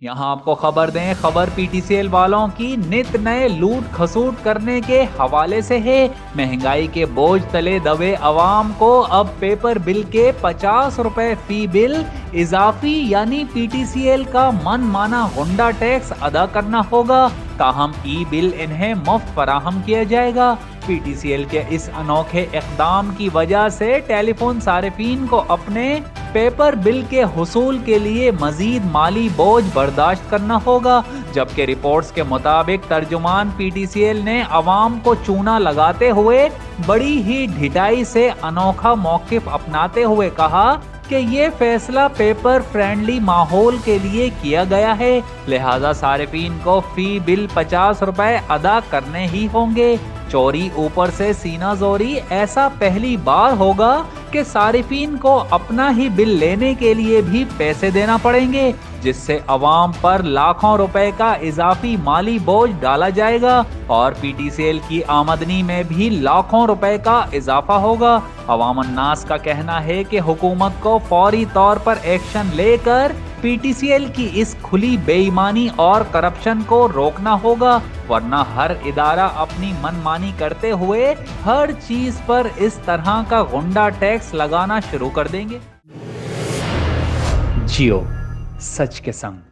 यहाँ आपको खबर दें, खबर पीटीसीएल वालों की नित नए लूट खसूट करने के हवाले से है। महंगाई के बोझ तले दबे अवाम को अब पेपर बिल के 50 रुपए फी बिल इजाफी यानी पीटीसीएल का मन माना गुंडा टैक्स अदा करना होगा। ताहम ई बिल इन्हें मुफ्त फराहम किया जाएगा। पीटीसीएल के इस अनोखे इक़दाम की वजह से टेलीफोन सारिफीन को अपने पेपर बिल के हुसूल के लिए मजीद माली बोझ बर्दाश्त करना होगा। जबकि रिपोर्ट्स के मुताबिक तर्जुमान पीटीसीएल ने अवाम को चूना लगाते हुए बड़ी ही ढिठाई से अनोखा मौक़िफ़ अपनाते हुए कहा कि ये फैसला पेपर फ्रेंडली माहौल के लिए किया गया है, लिहाजा सारिफीन को फी बिल 50 रुपए अदा करने ही होंगे। चोरी ऊपर से सीना जोरी, ऐसा पहली बार होगा कि सारिफीन को अपना ही बिल लेने के लिए भी पैसे देना पड़ेंगे, जिससे अवाम पर लाखों रुपए का इजाफी माली बोझ डाला जाएगा और पीटीसीएल की आमदनी में भी लाखों रुपए का इजाफा होगा। अवाम अन्नास का कहना है कि हुकूमत को फौरी तौर पर एक्शन लेकर पीटीसीएल की इस खुली बेईमानी और करप्शन को रोकना होगा, वरना हर इदारा अपनी मनमानी करते हुए हर चीज पर इस तरह का गुंडा टैक्स लगाना शुरू कर देंगे। जियो सच के संग।